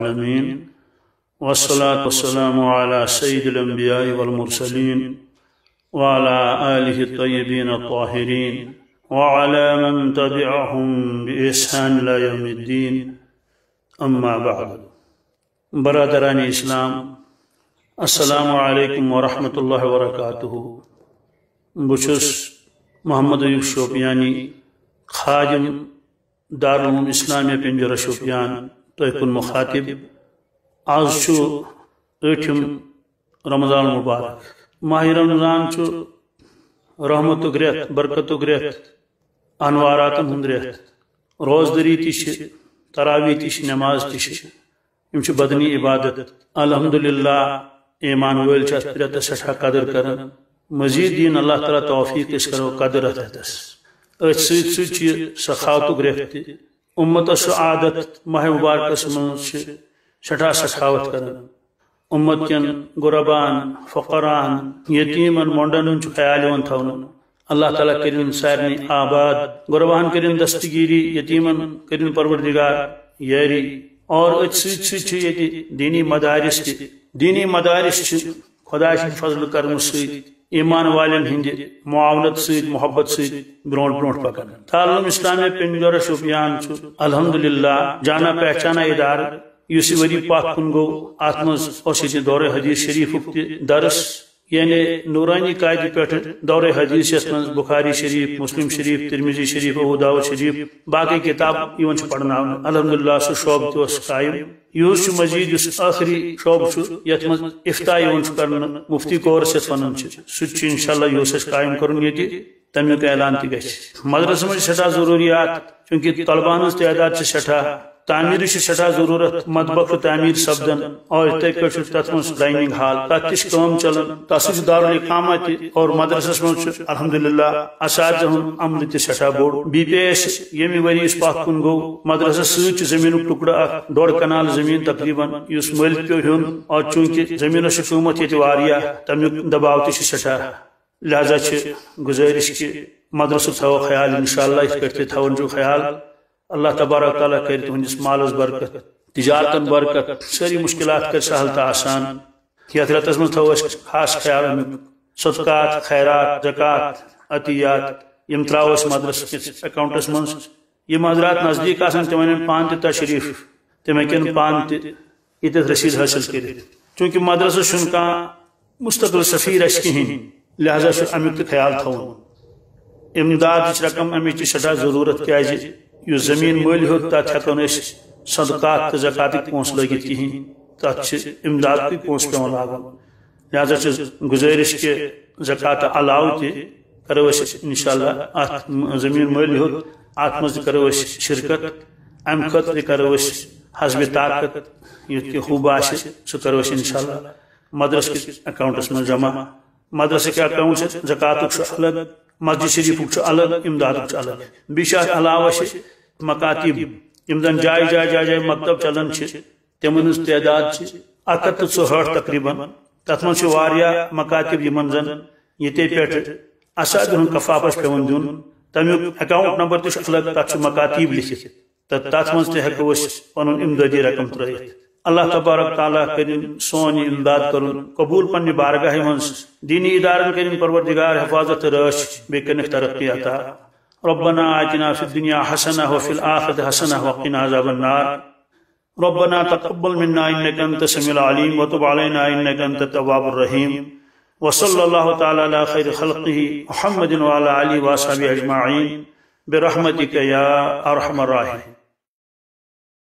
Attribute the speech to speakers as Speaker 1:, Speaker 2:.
Speaker 1: العالمين والصلاة والسلام على سيد الأنبياء والمرسلين وعلى آله الطيبين الطاهرين وعلى من تبعهم بإحسان إلى يوم الدين أما بعد. برادران اسلام، السلام علیکم ورحمۃ اللہ وبرکاتہ. بچس محمد ایوب شوپیانی، خادم دارالعلوم اسلامیہ پنجرہ شوپیان، تہ کن مخاطب. آج ٲٹھم رمضان مبارک. ماہ رمضان رحمتک رٮ۪تھ، برکتک رٮ۪تھ، انواراتن ہند رٮ۪تھ. روزدری تہ، تراویح تہ، نماز تہ، بدنی عبادت. الحمدللہ ایمان ول رٮ۪تس سٹھا قدر کران. مزید دین اللہ تعالیٰ توفیق اس کرو قدر رٮ۪تس. ات ست سخاوتک رٮ۪تھ تہ. امتس عادت ماہ مبارکس من سٹھا سخاوت کران. امت کن غربان، فقران، یتیمن، مونڈن خیال تھون. اللہ تعالیٰ کرن سارنی آباد. غربان کرن دستگیری، یتیمن کرن پروردگار یاری. اور ات ست دینی مدارس تہ. دینی مدارس خدا سند فضل کرم ست، ایمان والن ہند معاونت ست، محبت ست برونٹ برونٹ پکان. دارالعلوم اسلامیہ پنجرہ شوپیان الحمدللہ جانا پہچانا ادارہ اس وری پاک کن گو. ات مز دور حدیث شریف درس، یعنی نورانی قاعدہ پہ دور حدیث یس من بخاری شریف، مسلم شریف، ترمذی شریف، ابو داؤد شریف، باقی کتاب پڑھنا. الحمدللہ سہ شعبہ تہ قائم. یہ مزید اس آخری شعبہ یت من افتاء کرنا، مفتی کورس یت ونان سہ انشاءاللہ یہ قائم کرن یہ تمیک اعلان تہ گژھِ. مدرسہ مجھ سٹھا ضروریات، چونکہ طلبان ہز تعداد سٹھا. تعمیر سٹھا ضرورت. مطبخ تعمیر سپدن، اور اتھے پہ تر من ڈائننگ ہال تک تم چلان. تس دارالاقامہ تہ اور مدرسس من الحمدللہ اساتذہ ہند عمل تہ سٹھا بوڑ. بی پی ایس یمی وری پاک کن گو. مدرسہ ست زمین ٹکڑا 1.5 کنال زمین تقریباً اس مل پیو ہن. اور چونکہ زمین قیمت یہ واریاہ، تمیک دباؤ تہ سٹھا. لہذا گزارش کہ مدرسہ تھو خیال انشاءاللہ. اس پہ تھون خیال. اللہ تبارک تعالیٰ کر تہندس مالس برکت، تجارتن برکت، ساری مشکلات کر سہل تو آسان. یتھ رتس من تھو خاص خیال امیک. صدقات، خیرات، زکات، عطیات یم تراو مدرسہ کس اکاؤنٹس من. یم حضرات نزدیک آسان تمن پان تہ تشریف، تم ہیکن پان تہ یتھ رسید حاصل کر. چونکہ مدرسہ چھ کھانا مستقل سفیر اس کہین، لہذا امیک تہ خیال تھون. امداد رقم امچ سٹھا ضرورت، کیازِ اس زمین مل ہو تک ہیکو صدقات تو زکات پونس لگت کہین. تک امداد پونس پیون لاگن. لہذا گزارش کہ زکات علاوہ تہ کرو انشاءاللہ ات زمین مل ہو ات مز کرو شرکت. ام خاطر کرو حسب طاقت یہ خوب آہ سہ کرو انشاءاللہ مدرسہ کس اکاؤنٹس من جمع. مدرسہ کے اکاؤنٹ زکاتک الگ، مسجد شریف الگ، امداد الگ. بیش علاوہ مکاتب یم زن جائے جائے جائے جائے مکتب چلان تمن ہز تعداد 164 تقریباً. تر من واریاہ مکاتب یمن زن یتے پہ اساتذہ ہند کفافس پیون دین. تمیک اکاؤنٹ نمبر تہ الگ، تک مکاتب لکھت. تر من تہ ہیکو پن امدادی رقم ترائت. اللہ تبارک تعالیٰ کرن سون امداد کرن قبول پنہ بارگاہ من. دینی ادارن کرن پروردگار حفاظت راش، بے کرنک ترقی عطا. ربنا آتنا فی الدنیا حسنہ وفی الآخرۃ حسنہ وقنا عذاب النار. ربنا تقبل منا انک انت السمیع العلیم وتب علینا انک انت التواب الرحیم. وصلی اللہ تعالی علی خیر خلقہ محمد وعلی آلہ وصحبہ اجمعین برحمتک یا ارحم الراحمین.